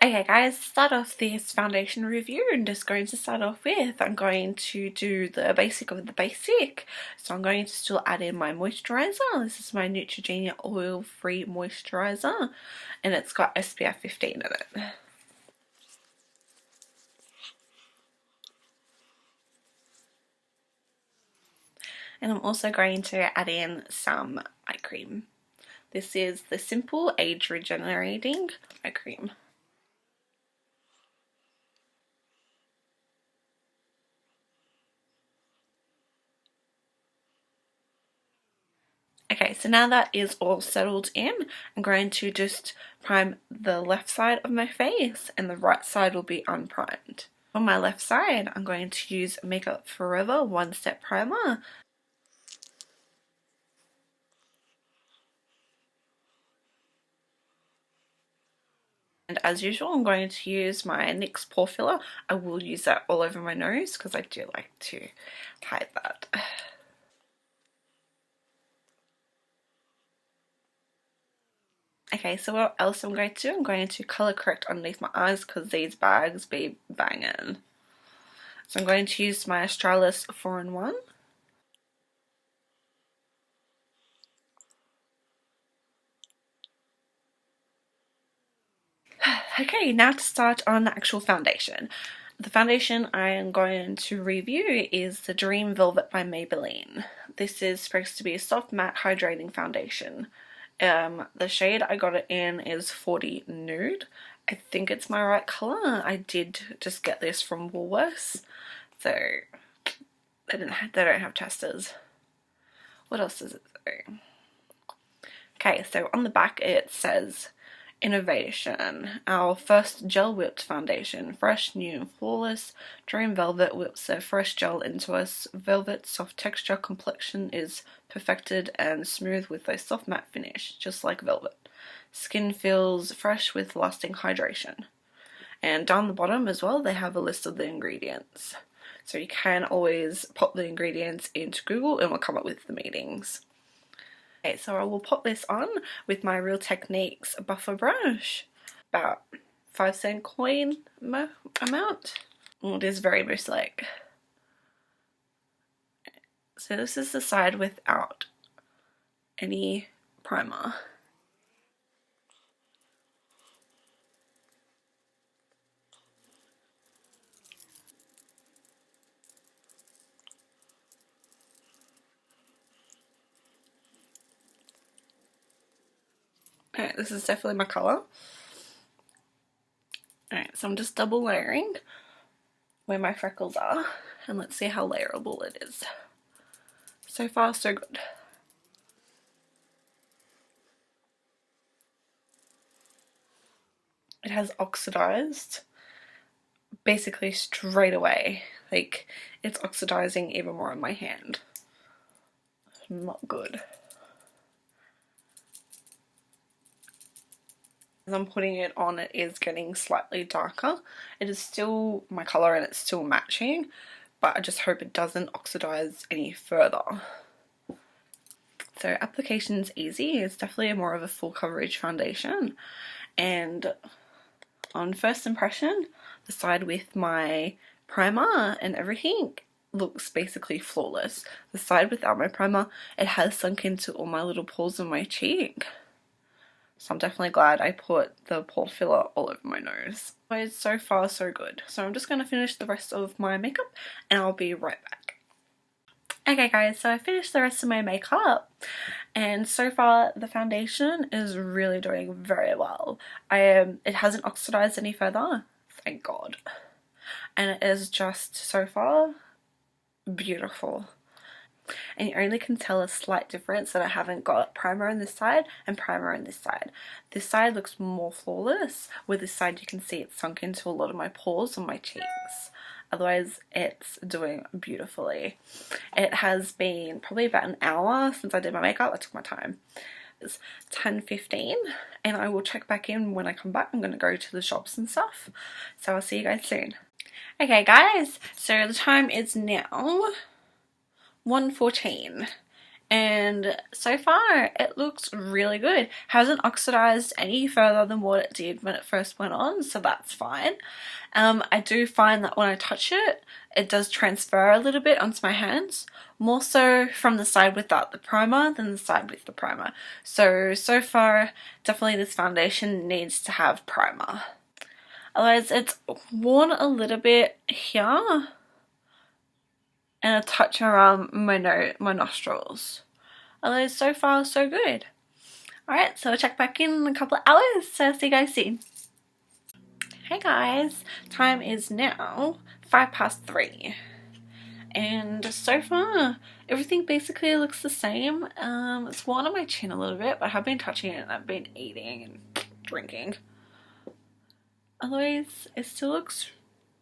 Okay guys, to start off this foundation review, I'm just going to start off with, I'm going to do the basic of the basic. So I'm going to still add in my moisturiser. This is my Neutrogena oil-free moisturiser and it's got SPF 15 in it. And I'm also going to add in some eye cream. This is the Simple Age Regenerating Eye Cream. Okay, so now that is all settled in, I'm going to just prime the left side of my face and the right side will be unprimed. On my left side, I'm going to use Makeup Forever One Step Primer. And as usual, I'm going to use my NYX Pore Filler. I will use that all over my nose because I do like to hide that. Okay, so what else I'm going to do? I'm going to colour correct underneath my eyes because these bags be banging. So I'm going to use my Australis 4-in-1. Okay, now to start on the actual foundation. The foundation I am going to review is the Dream Velvet by Maybelline. This is supposed to be a soft matte hydrating foundation. The shade I got it in is 40 Nude. I think it's my right colour. I did just get this from Woolworths, so they don't have testers. What else does it say? Okay, so on the back it says innovation. Our first gel whipped foundation, fresh, new and flawless. Dream Velvet whips a fresh gel into a velvet soft texture. Complexion is perfected and smooth with a soft matte finish, just like velvet. Skin feels fresh with lasting hydration. And down the bottom as well, they have a list of the ingredients. So you can always pop the ingredients into Google and will come up with the meanings. Okay, so I will pop this on with my Real Techniques buffer brush, about 5-cent coin amount. It is very Mousse-like. So this is the side without any primer. Alright, this is definitely my colour. Alright, so I'm just double layering where my freckles are, and let's see how layerable it is. So far, so good. It has oxidized basically straight away. Like, it's oxidizing even more on my hand. Not good. As I'm putting it on, it is getting slightly darker. It is still my colour and it's still matching, but I just hope it doesn't oxidize any further. So application's easy. It's definitely more of a full coverage foundation, and on first impression, the side with my primer and everything looks basically flawless. The side without my primer, it has sunk into all my little pores on my cheek. So I'm definitely glad I put the pore filler all over my nose. But so far so good. So I'm just going to finish the rest of my makeup and I'll be right back. Okay guys, so I finished the rest of my makeup and so far the foundation is really doing very well. It hasn't oxidized any further, thank God. And it is just so far beautiful. And you only can tell a slight difference that I haven't got primer on this side and primer on this side. This side looks more flawless, where this side you can see it's sunk into a lot of my pores on my cheeks. Otherwise it's doing beautifully. It has been probably about an hour since I did my makeup. I took my time. It's 10:15 and I will check back in when I come back. I'm going to go to the shops and stuff. So I'll see you guys soon. Okay guys, so the time is now 1:14 and so far it looks really good. Hasn't oxidized any further than what it did when it first went on, so that's fine. I do find that when I touch it, it does transfer a little bit onto my hands, more so from the side without the primer than the side with the primer. So far, definitely this foundation needs to have primer. Otherwise, it's worn a little bit here and a touch around my nostrils. Otherwise, so far, so good. Alright, so I'll check back in a couple of hours, so see you guys soon. Hey guys, time is now 3:05, and so far everything basically looks the same. It's worn on my chin a little bit, but I have been touching it and I've been eating and drinking. Otherwise, it still looks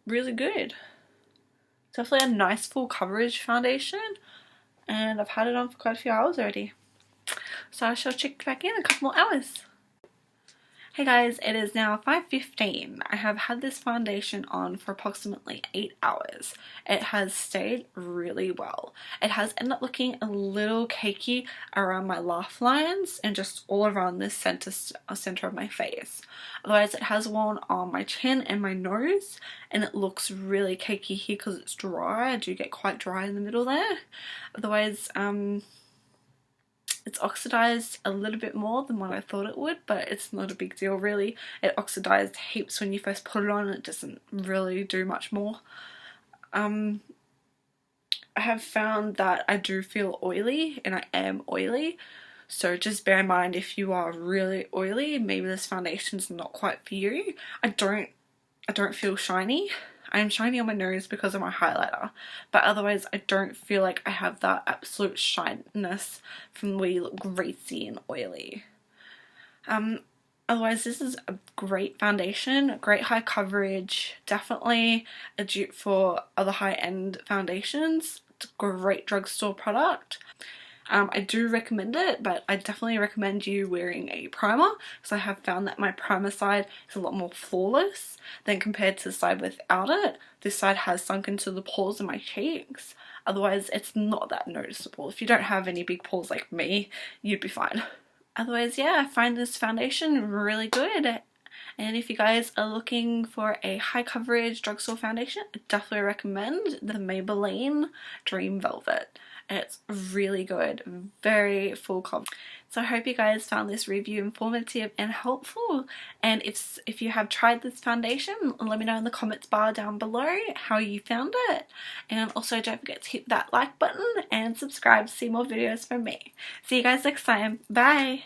really good. Definitely a nice full coverage foundation, and I've had it on for quite a few hours already. So I shall check back in a couple more hours. Hey guys, it is now 5:15. I have had this foundation on for approximately 8 hours. It has stayed really well. It has ended up looking a little cakey around my laugh lines and just all around this center of my face. Otherwise, it has worn on my chin and my nose, and it looks really cakey here because it's dry. I do get quite dry in the middle there. Otherwise, it's oxidized a little bit more than what I thought it would, but it's not a big deal really. It oxidized heaps when you first put it on, and it doesn't really do much more. I have found that I do feel oily, and I am oily, so just bear in mind if you are really oily, maybe this foundation's not quite for you. I don't feel shiny. I am shiny on my nose because of my highlighter, but otherwise I don't feel like I have that absolute shininess from where you look greasy and oily. Otherwise, this is a great foundation, great high coverage, definitely a dupe for other high-end foundations. It's a great drugstore product. I do recommend it, but I definitely recommend you wearing a primer, because I have found that my primer side is a lot more flawless than compared to the side without it. This side has sunk into the pores in my cheeks. Otherwise, it's not that noticeable. If you don't have any big pores like me, you'd be fine. Otherwise, yeah, I find this foundation really good. And if you guys are looking for a high coverage drugstore foundation, I definitely recommend the Maybelline Dream Velvet. It's really good, very full coverage. So I hope you guys found this review informative and helpful. And if you have tried this foundation, let me know in the comments bar down below how you found it. And also don't forget to hit that like button and subscribe to see more videos from me. See you guys next time. Bye!